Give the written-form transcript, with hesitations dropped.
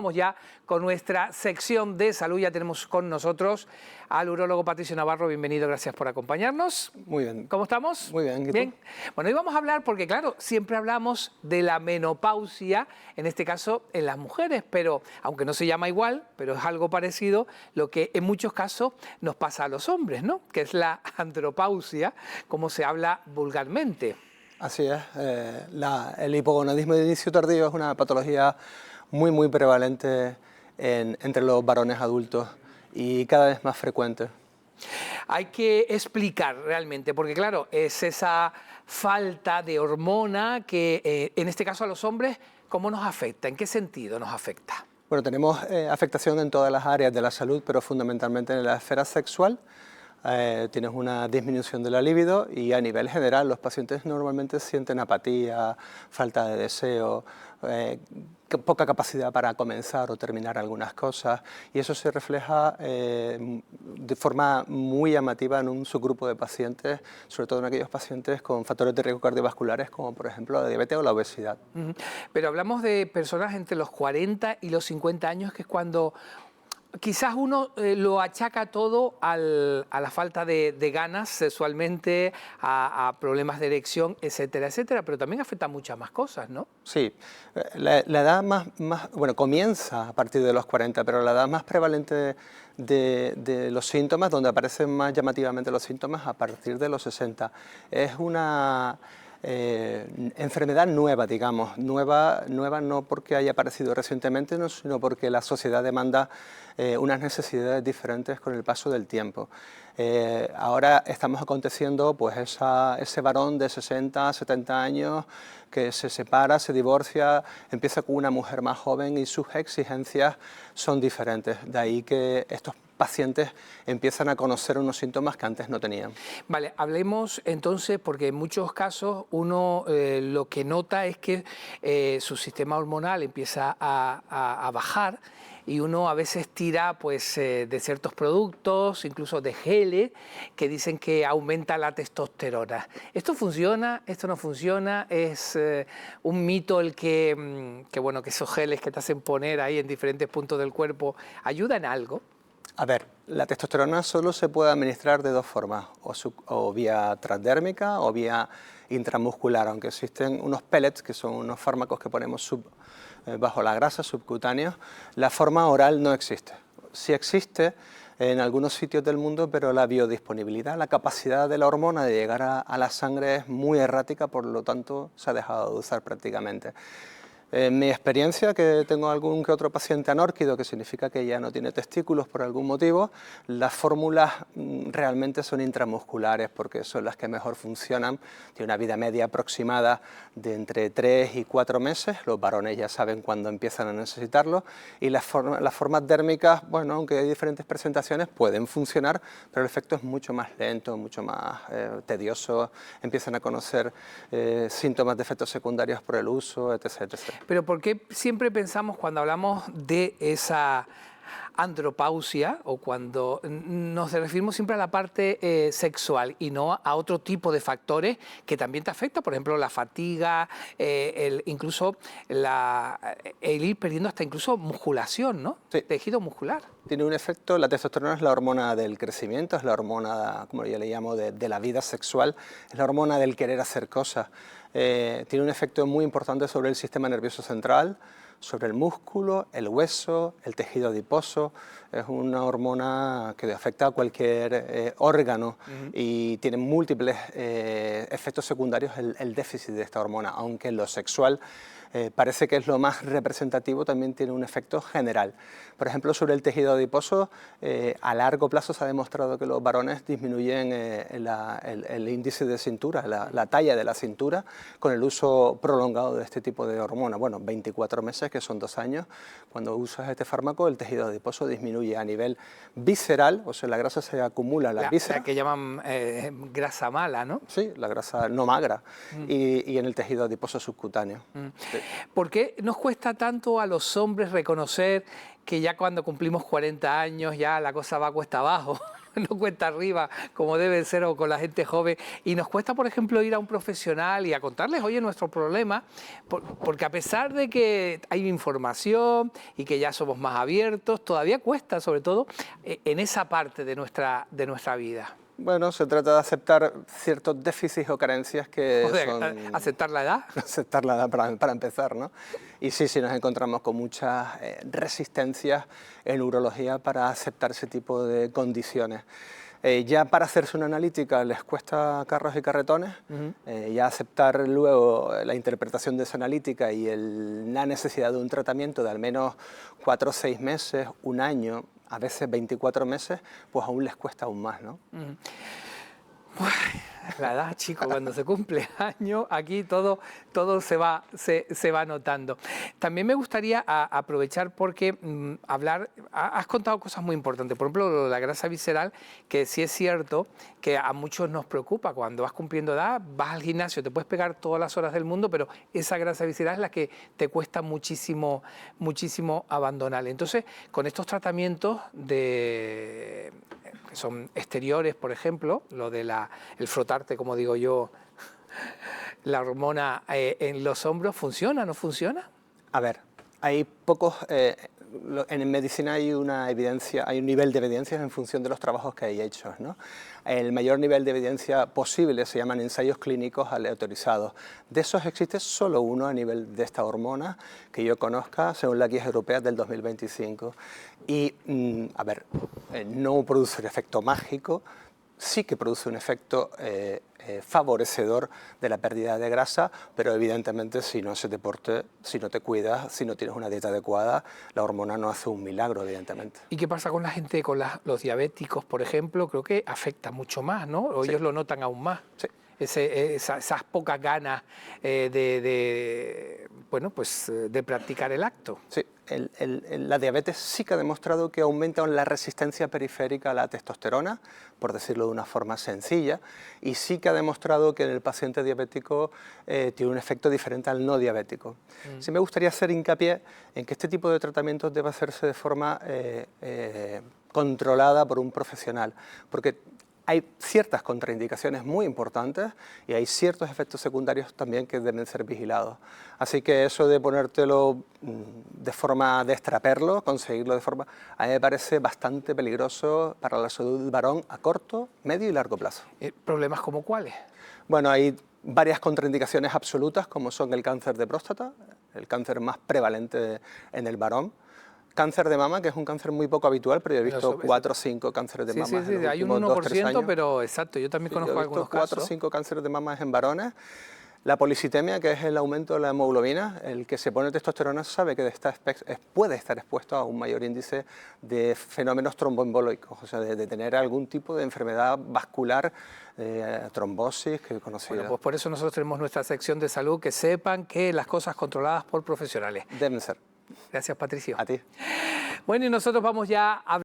Vamos ya con nuestra sección de salud. Ya tenemos con nosotros al urólogo Patricio Navarro. Bienvenido, gracias por acompañarnos. Muy bien. ¿Cómo estamos? Muy bien. ¿Y tú? Bien. Bueno, hoy vamos a hablar, porque claro, siempre hablamos de la menopausia, en este caso en las mujeres, pero aunque no se llama igual, pero es algo parecido, lo que en muchos casos nos pasa a los hombres, ¿no? Que es la andropausia, como se habla vulgarmente. Así es. El hipogonadismo de inicio tardío es una patología muy prevalente entre los varones adultos y cada vez más frecuente. Hay que explicar realmente, porque claro, es esa falta de hormona que en este caso a los hombres, ¿cómo nos afecta? ¿En qué sentido nos afecta? Bueno, tenemos afectación en todas las áreas de la salud, pero fundamentalmente en la esfera sexual. Tienes una disminución de la libido y a nivel general los pacientes normalmente sienten apatía, falta de deseo, poca capacidad para comenzar o terminar algunas cosas, y eso se refleja de forma muy llamativa en un subgrupo de pacientes, sobre todo en aquellos pacientes con factores de riesgo cardiovasculares como por ejemplo la diabetes o la obesidad. Pero hablamos de personas entre los 40 y los 50 años, que es cuando quizás uno lo achaca todo a la falta de ganas sexualmente, a problemas de erección, etcétera, etcétera, pero también afecta a muchas más cosas, ¿no? Sí, la edad bueno, comienza a partir de los 40, pero la edad más prevalente de los síntomas, donde aparecen más llamativamente los síntomas, a partir de los 60. Es una enfermedad nueva, digamos, nueva no porque haya aparecido recientemente, no, sino porque la sociedad demanda unas necesidades diferentes con el paso del tiempo. Ahora estamos aconteciendo pues ese varón de 60, 70 años que se separa, se divorcia, empieza con una mujer más joven y sus exigencias son diferentes. De ahí que estos pacientes empiezan a conocer unos síntomas que antes no tenían. Vale, hablemos entonces, porque en muchos casos uno lo que nota es que su sistema hormonal empieza a bajar, y uno a veces tira pues, de ciertos productos, incluso de geles, que dicen que aumenta la testosterona. ¿Esto funciona? ¿Esto no funciona? ¿Es un mito el que esos geles que te hacen poner ahí en diferentes puntos del cuerpo ayudan en algo? A ver, la testosterona solo se puede administrar de dos formas, o vía transdérmica o vía intramuscular, aunque existen unos pellets, que son unos fármacos que ponemos bajo la grasa, subcutáneos. La forma oral no existe. Sí existe en algunos sitios del mundo, pero la biodisponibilidad, la capacidad de la hormona de llegar a la sangre es muy errática, por lo tanto se ha dejado de usar prácticamente. En mi experiencia, que tengo algún que otro paciente anórquido, que significa que ya no tiene testículos por algún motivo, las fórmulas realmente son intramusculares porque son las que mejor funcionan. Tiene una vida media aproximada de entre 3 y 4 meses, los varones ya saben cuándo empiezan a necesitarlo, y las formas dérmicas, bueno, aunque hay diferentes presentaciones, pueden funcionar, pero el efecto es mucho más lento, mucho más tedioso, empiezan a conocer síntomas de efectos secundarios por el uso, etc. Pero ¿por qué siempre pensamos, cuando hablamos de esa andropausia, o cuando nos referimos siempre a la parte sexual y no a otro tipo de factores que también te afecta? Por ejemplo, la fatiga, incluso el ir perdiendo hasta incluso musculación, ¿no? Sí. Tejido muscular. Tiene un efecto, la testosterona es la hormona del crecimiento, es la hormona, como yo le llamo, de la vida sexual, es la hormona del querer hacer cosas. Tiene un efecto muy importante sobre el sistema nervioso central, sobre el músculo, el hueso, el tejido adiposo. Es una hormona que afecta a cualquier órgano y tiene múltiples efectos secundarios el déficit de esta hormona, aunque en lo sexual parece que es lo más representativo, también tiene un efecto general. Por ejemplo, sobre el tejido adiposo, a largo plazo se ha demostrado que los varones disminuyen el índice de cintura, la talla de la cintura, con el uso prolongado de este tipo de hormona. Bueno, 24 meses, que son 2 años, cuando usas este fármaco, el tejido adiposo disminuye a nivel visceral, o sea, la grasa se acumula en las vísceras. La que llaman grasa mala, ¿no? Sí, la grasa no magra, y en el tejido adiposo subcutáneo. Sí. ¿Por qué nos cuesta tanto a los hombres reconocer que ya cuando cumplimos 40 años ya la cosa va cuesta abajo. No cuesta arriba, como debe ser o con la gente joven. Y nos cuesta, por ejemplo, ir a un profesional y a contarles, oye, nuestro problema, porque a pesar de que hay información y que ya somos más abiertos, todavía cuesta, sobre todo, en esa parte de nuestra vida. Bueno, se trata de aceptar ciertos déficits o carencias que son... ¿Aceptar la edad? Aceptar la edad para empezar, ¿no? Y sí, nos encontramos con muchas resistencias en urología para aceptar ese tipo de condiciones. Ya para hacerse una analítica les cuesta carros y carretones, ya aceptar luego la interpretación de esa analítica y la necesidad de un tratamiento de al menos 4 o 6 meses, un año, a veces 24 meses, pues aún les cuesta aún más, ¿no? La edad, chico, cuando se cumple años, aquí todo se va notando. También me gustaría aprovechar porque has contado cosas muy importantes. Por ejemplo, la grasa visceral, que sí es cierto que a muchos nos preocupa. Cuando vas cumpliendo edad, vas al gimnasio, te puedes pegar todas las horas del mundo, pero esa grasa visceral es la que te cuesta muchísimo abandonar. Entonces, con estos tratamientos que son exteriores, por ejemplo, lo de el frotarte, como digo yo, la hormona en los hombros, ¿funciona o no funciona? A ver, hay pocos... en medicina hay una evidencia, hay un nivel de evidencias en función de los trabajos que hay hechos, ¿no? El mayor nivel de evidencia posible se llaman ensayos clínicos aleatorizados. De esos existe solo uno a nivel de esta hormona que yo conozca, según la guía europea del 2025. Y, a ver, no produce un efecto mágico, sí que produce un efecto favorecedor de la pérdida de grasa, pero evidentemente si no haces deporte, si no te cuidas, si no tienes una dieta adecuada, la hormona no hace un milagro, evidentemente. ¿Y qué pasa con la gente, con los diabéticos, por ejemplo? Creo que afecta mucho más, ¿no? O ellos lo notan aún más. Sí. Esas pocas ganas de practicar el acto. Sí, la diabetes sí que ha demostrado que aumenta la resistencia periférica a la testosterona, por decirlo de una forma sencilla, y sí que ha demostrado que en el paciente diabético tiene un efecto diferente al no diabético. Sí me gustaría hacer hincapié en que este tipo de tratamientos debe hacerse de forma controlada por un profesional, porque hay ciertas contraindicaciones muy importantes y hay ciertos efectos secundarios también que deben ser vigilados. Así que eso de ponértelo de forma de extraperlo, conseguirlo de forma... A mí me parece bastante peligroso para la salud del varón a corto, medio y largo plazo. ¿Problemas como cuáles? Bueno, hay varias contraindicaciones absolutas como son el cáncer de próstata, el cáncer más prevalente en el varón. Cáncer de mama, que es un cáncer muy poco habitual, pero yo he visto 4 o 5 cánceres de mama. Sí, hay un 1%, pero exacto, yo también conozco algunos casos. 4 o 5 cánceres de mama en varones. La policitemia, que es el aumento de la hemoglobina, el que se pone testosterona sabe que puede estar expuesto a un mayor índice de fenómenos tromboembolicos, o sea, de tener algún tipo de enfermedad vascular, trombosis, que conocida. Bueno, pues por eso nosotros tenemos nuestra sección de salud, que sepan que las cosas controladas por profesionales. Deben ser. Gracias, Patricio. A ti. Bueno, y nosotros vamos ya a